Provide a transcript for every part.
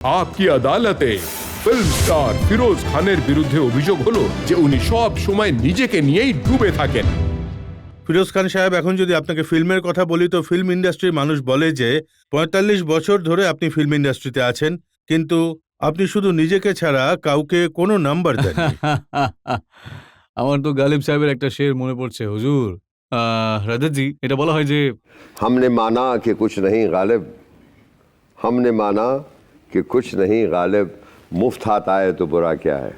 আপকি আদালতে film star Firoz খানের বিরুদ্ধে অভিযোগ হলো যে উনি সব সময় নিজেকে নিয়েই ডুবে থাকেন। ফিরোজ খান সাহেব, এখন যদি আপনাকে ফিল্মের কথা বলি তো ফিল্ম ইন্ডাস্ট্রির মানুষ বলে যে ৪৫ বছর ধরে আপনি ফিল্ম ইন্ডাস্ট্রিতে আছেন, কিন্তু আপনি শুধু নিজেকে ছাড়া কাউকে কোনো নাম্বার দেননি। আমার তো গালিব সাহেবের একটা শের মনে পড়ছে, হুজুর। রাজাজি, এটা বলা হয় যে हमने माना कि कुछ नहीं गालिब, हमने माना कि कुछ नहीं गालिब, मुफ्त हाथ आए तो बुरा क्या है।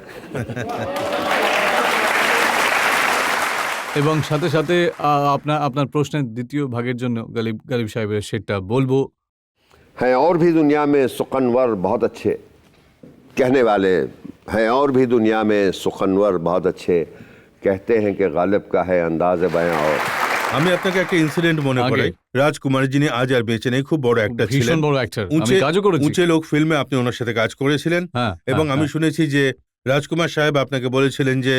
এবং সাথে সাথে আপনার প্রশ্নের দ্বিতীয় ভাগের জন্য গালিব সাহেবের শেরটা বলবো। हैं और भी दुनिया में सुखनवर बहुत अच्छे कहने वाले, हैं और भी दुनिया में सुखनवर बहुत अच्छे कहते हैं कि गालिब का है अंदाज बयां। और আমি আপনাকে একটা ইনসিডেন্ট মনে আগে। করাই। রাজকুমার, যিনি আজ আর বেঁচে নেই, খুব বড় একটা ছিলেন, ভীষণ বড় অ্যাক্টর, আমি উঁচে কাজও করেছি। উঁচে লোক ফিল্মে আপনি ওনার সাথে কাজ করেছিলেন। হ্যাঁ, এবং হ্যাঁ, আমি হ্যাঁ। শুনেছি যে রাজকুমার সাহেব আপনাকে বলেছিলেন যে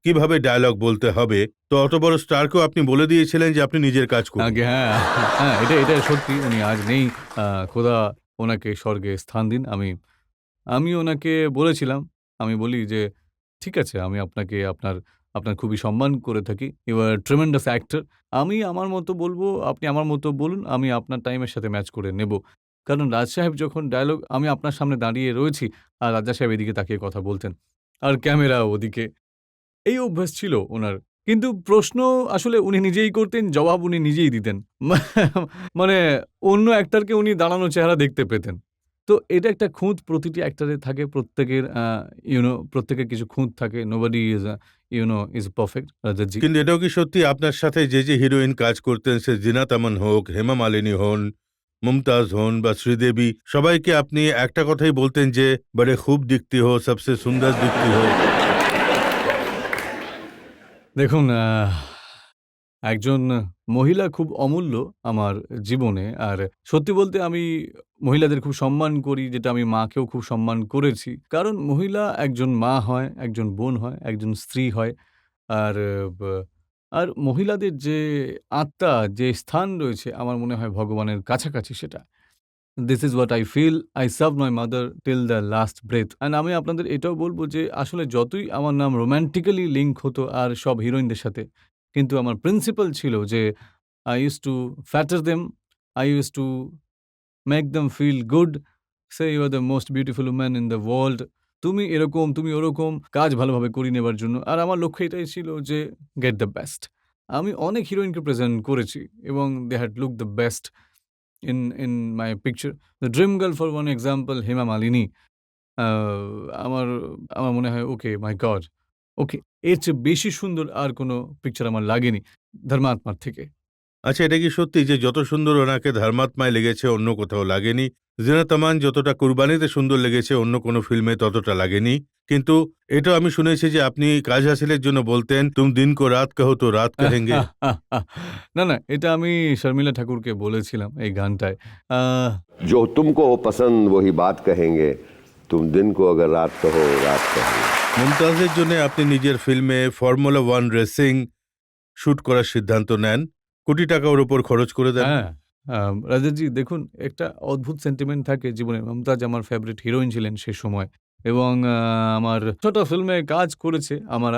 কিভাবে ডায়লগ বলতে হবে, তো অত বড় স্টারকেও আপনি বলে দিয়েছিলেন যে আপনি নিজের কাজ করুন। আগে হ্যাঁ, হ্যাঁ, এটা সত্যি। উনি আজ নেই। খোদা ওনাকে স্বর্গে স্থান দিন। আমি ওনাকে বলেছিলাম, আমি বলি যে, "ঠিক আছে, আমি আপনাকে আপনার খুবই সম্মান করে থাকি। You are tremendous actor. আমি আমার মতো বলবো, আপনি আমার মতো বলুন। আমি আপনার টাইমের সাথে ম্যাচ করে নেব।" কারণ রাজ সাহেব যখন ডায়ালগ, আমি আপনার সামনে দাঁড়িয়ে রয়েছি, আর রাজা সাহেব এদিকে তাকিয়ে কথা বলতেন। আর ক্যামেরা ওদিকে। এই অভ্যাস ছিল উনার। কিন্তু প্রশ্ন আসলে উনি নিজেই করতেন, জবাব উনি নিজেই দিতেন। মানে অন্য অ্যাক্টরকে উনি দাঁড়ানো চেহারা দেখতে পেতেন। তো এটা একটা খুঁত প্রতিটি অ্যাক্টরের থাকে। প্রত্যেকের প্রত্যেকের কিছু খুঁত থাকে। Nobody is perfect. রাজাজি। কিন্তু এটাও কি সত্যি আপনার সাথে যে যে হিরোইন কাজ করতেন, সে জিনাত আমান হোক, হেমা মালিনী হন, মুমতাজ হন বা শ্রীদেবী, সবাইকে আপনি একটা কথাই বলতেন যে বড়ে খুব দিখতি হো, সবসে সুন্দর দিখতি হো? দেখুন, একজন মহিলা খুব অমূল্য আমার জীবনে। আর সত্যি বলতে আমি মহিলাদের খুব সম্মান করি, যেটা আমি মাকেও খুব সম্মান করেছি। কারণ মহিলা একজন মা হয়, একজন বোন হয়, একজন স্ত্রী হয়। আর ব আর মহিলাদের যে আত্মা, যে স্থান রয়েছে, আমার মনে হয় ভগবানের কাছাকাছি সেটা। This is what I feel. I serve my mother till the last breath. And আমি আপনাদের এটাও বলব যে আসলে যতই আমার নাম রোমান্টিক্যালি লিঙ্ক হতো আর সব হিরোইনদের সাথে, কিন্তু আমার প্রিন্সিপাল ছিল যে I used to flatter them, I used to make them feel good, say you are the most beautiful woman in the world. তুমি এরকম, তুমি ওরকম, কাজ ভালোভাবে করিয়ে নেবার জন্য। আর আমার লক্ষ্য এটাই ছিল যে গেট দ্য বেস্ট। আমি অনেক হিরোইনকে প্রেজেন্ট করেছি এবং they had looked the best in my picture. The dream girl for one example, Hema Malini. আ আমার আমার মনে হয় ওকে, মাই গড! ওকে, এর চেয়ে বেশি সুন্দর আর কোনো পিকচার আমার লাগেনি ধর্মাত্মার থেকে। আচ্ছা, এটা কি সত্যি যে যত সুন্দর ওনাকে ধর্মাত্মায় লেগেছে অন্য কোথাও লাগেনি? জিনাত আমান যতটা কুরবানিতে সুন্দর লেগেছে অন্য কোনো ফিল্মে ততটা লাগেনি। কিন্তু এটাও আমি শুনেছি যে আপনি কাজ হাসিলের জন্য বলতেন, তুম দিন কো রাত কহো তো রাত কহেঙ্গে। না, এটা আমি শর্মিলা ঠাকুরকে বলেছিলাম এই গানটায়। আহ जो तुमको हो पसंद वही बात कहेंगे, तुम दिन को अगर रात कहो रात कहेंगे। মুমতাজের জন্য আপনি নিজের ফিল্মে ফর্মুলা 1 রেসিং শুট করার সিদ্ধান্ত নেন, কোটি টাকা ওর উপর খরচ করে দেন। হ্যাঁ, রাজাজি, দেখুন, একটা অদ্ভুত সেন্টিমেন্ট থাকে জীবনে। মমতাজ আমার ফেভারিট হিরোইন ছিলেন সে সময় এবং আমার ছোট ফিল্মে কাজ করেছে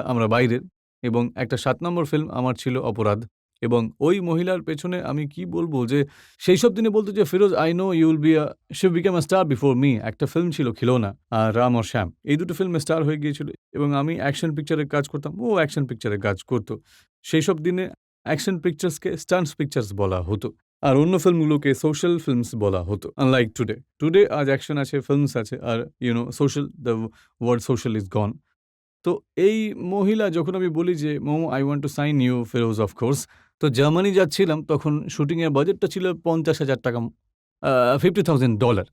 আমরা বাইরের, এবং একটা ৭ নম্বর ফিল্ম আমার ছিল অপরাধ। এবং ওই মহিলার পেছনে আমি কি বলবো যে সেইসব দিনে বলত যে, "Firoz, I know you will be she become a star before me." একটা ফিল্ম ছিল খিলৌনা, আর রাম और শ্যাম। এই দুটো ফিল্মে স্টার হয়ে গিয়েছিল এবং আমি অ্যাকশন পিকচারে কাজ করতাম। ও অ্যাকশন পিকচারে কাজ করত। সেইসব দিনে অ্যাকশন পিকচার্সকে স্টান্টস পিকচার্স বলা হতো। আর অন্য ফিল্মগুলোকে সোশ্যাল ফিল্মস বলা হতো। Unlike today. টুডে আজ অ্যাকশন আছে, ফিল্মস আছে, আর social, the word social is gone. তো এই মহিলা যখন আমি বলি যে, "Momo, I want to sign you Feroz, of course." তো জার্মানি যাচ্ছিলাম, তখন শুটিংয়ের বাজেটটা ছিল ৳৫০,০০০, $50,000,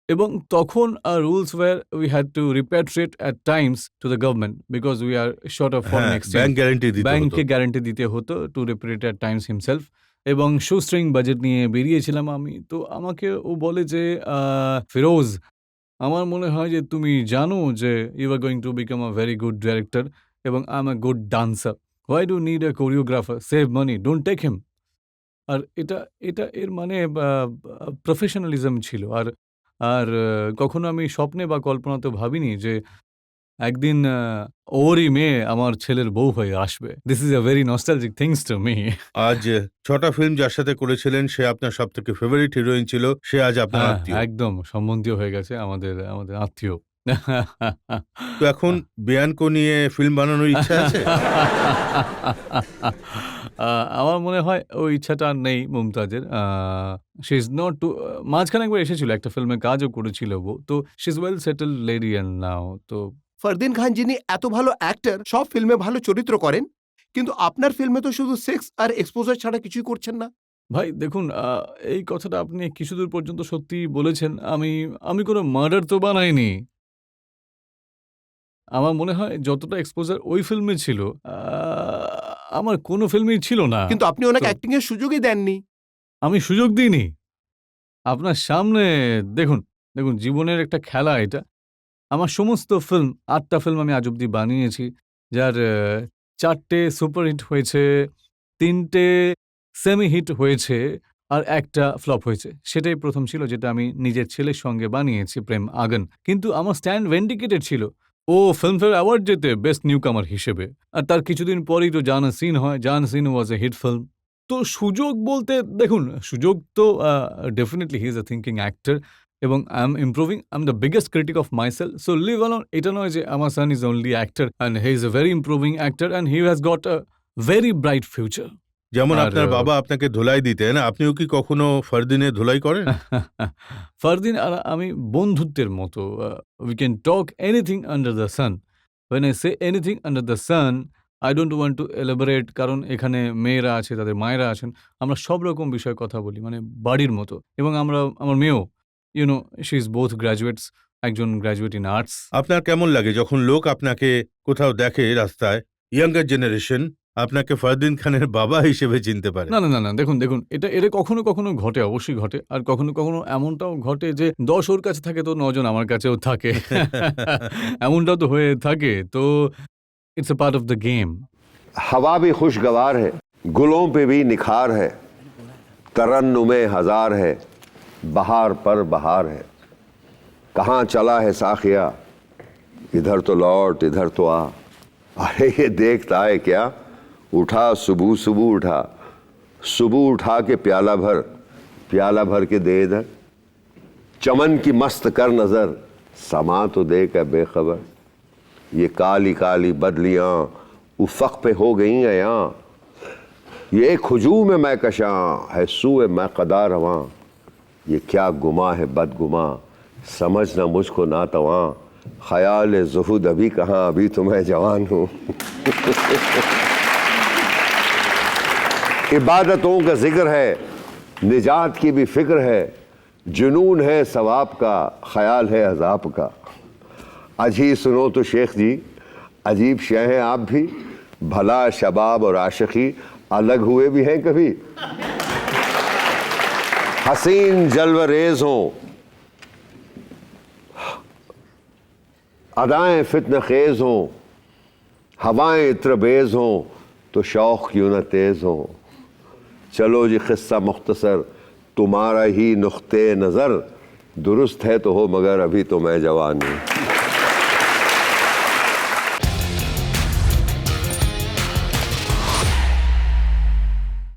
এবং তখন rules were we had to repatriate at times to the government because we are short of foreign হ্যাঁ, এক্সচেঞ্জ। ব্যাংক গ্যারান্টি দিতে হতো। ব্যাংককে গ্যারান্টি দিতে হতো to repatriate at times himself, এবং শু-স্ট্রিং বাজেট নিয়ে বেরিয়েছিলাম আমি। তো আমাকে ও বলে যে, "ফিরোজ, আমার মনে হয় যে তুমি জানো যে you are going to become a very good director এবং I am a good dancer. Why do need a choreographer? Save money, don't take him." আর এটা এটা এর মানে প্রফেশনালিজম ছিল। আর আর কখনো আমি স্বপ্নে বা কল্পনাতেও ভাবিনি যে একদিন ওরই মেয়ে আমার ছেলের বউ হয়ে আসবে। This is a very nostalgic things to me. আজ ৬টা ফিল্ম যার সাথে করেছিলেন সে আপনার সবথেকে ফেভারিট হিরোইন ছিল, সে আজ আপনার হ্যাঁ, আত্মীয়। একদম সম্বন্ধীয় হয়ে গেছে আমাদের আত্মীয়। তো এখন বিয়ানকো নিয়ে ফিল্ম বানানোর ইচ্ছা আছে? আমার মনে হয় ওই ইচ্ছাটা আর নেই মুমতাজের। শি ইজ নট টু মাঝখানে একবার এসেছিল, একটা ফিল্মে কাজও করেছিল ও। তো she is well settled lady and now তো ফারদিন খান যিনি এত ভালো অ্যাক্টর, সব ফিল্মে ভালো চরিত্র করেন, কিন্তু আপনার ফিল্মে তো শুধু সেক্স আর এক্সপোজার ছাড়া কিছুই করছেন না। ভাই দেখুন, এই কথাটা আপনি কিছুদূর পর্যন্ত সত্যিই বলেছেন। আমি কোনো মার্ডার তো বানাইনি। আমার মনে হয় যতটা এক্সপোজার ওই ফিল্মে ছিল, আমার কোনো ফিল্মেই ছিল না। কিন্তু আপনি ওনাকে তো অ্যাক্টিং এর সুযোগই দেননি। আমি সুযোগ দিইনি। আপনার সামনে দেখুন, জীবনের একটা খেলা এটা। আমার সমস্ত ফিল্ম, ৮ টা ফিল্ম আমি আজ অব্দি বানিয়েছি। যার ৪ টে সুপারহিট হয়েছে, ৩ টে সেমি হিট হয়েছে, আর ১ টা ফ্লপ হয়েছে। সেটাই ১ম ছিল যেটা আমি নিজের ছেলের সঙ্গে বানিয়েছি, 'প্রেম আগুন'। কিন্তু আমার স্ট্যান্ড ভেন্ডিকেটেড ছিল। ও ফিল্মফেয়ার অ্যাওয়ার্ড জেতে বেস্ট নিউকামার হিসেবে। আর তার কিছুদিন পরেই তো 'জান হসিন' হয়। 'Jaan Hasin' was a hit film. তো সুযোগ বলতে দেখুন, সুযোগ তো definitely he is a thinking actor এবং I am improving. I am the biggest critic of myself. So leave alone এটা নয় যে আমার son is only actor and he is a very improving actor and he has got a very bright future. যেমন আর আপনার বাবা আপনাকে ধুলাই দিতেন, আপনিও কি কখনো ফারদিনে ধুলাই করেন? ফারদিন আর আমি বন্ধুত্বের মতো। We can talk anything under the sun. When I say anything under the sun, I don't want to elaborate, কারণ এখানে মেয়েরা আছে, তাদের মায়েরা আছেন। আমরা সব রকম বিষয়ে কথা বলি, মানে বাড়ির মতো। এবং আমার মেয়েও, শি ইজ বোথ গ্র্যাজুয়েটস, একজন গ্র্যাজুয়েট ইন আর্টস। আপনার কেমন লাগে যখন লোক আপনাকে কোথাও দেখে রাস্তায়, ইয়াঙ্গার জেনারেশন আপনাকে ফারদিন খানের বাবা হিসেবে চিনতে পারে? না, দেখুন, এটা কখনো ঘটে, অবশ্যই ঘটে। আর কখনো এমনটাও ঘটে যে ১০ ওর কাছে থাকে তো ৯ জন আমার কাছেও থাকে। এমনটাও তো হয়ে থাকে। তো it's a part of the game. हवा भी खुशगवार है, गुलों पे भी निखार है, तरन्नुमे हजार है, बहार पर बहार है। कहाँ चला है साखिया, इधर तो लौट इधर तो आ। अरे ये देखता है क्या, उठा सुबह सुबह उठा, सुबह उठा के प्याला भर के दे इधर। चमन की मस्त कर नजर, समा तो दे का बेखबर। ये काली काली बदलियां उफ़क़ पे हो गई अयां, ये एक हुजूम में मैं कशां है सूए मैं कदा रवां। ये क्या गुमा है बदगुमा, समझ ना मुझको ना तवां। ख्याल ज़ुहुद अभी कहाँ, अभी तो मैं जवान हूँ। इबादतों का जिक्र है, निजात की भी फिक्र है, जुनून है सवाब का, ख्याल है अजाब का। अजी सुनो तो शेख जी, अजीब शय हैं आप भी, भला शबाब और आशिकी अलग हुए भी हैं कभी। हसीन जलवरेज हों, अदाएं फित्न खेज हों, हवाएं इत्रबेज हों, तो शौक क्यों न तेज हों। चलो जी किस्सा मुख्तसर, तुम्हारा ही नुक्ते नज़र, दुरुस्त है तो हो मगर अभी तो मैं जवान हूँ।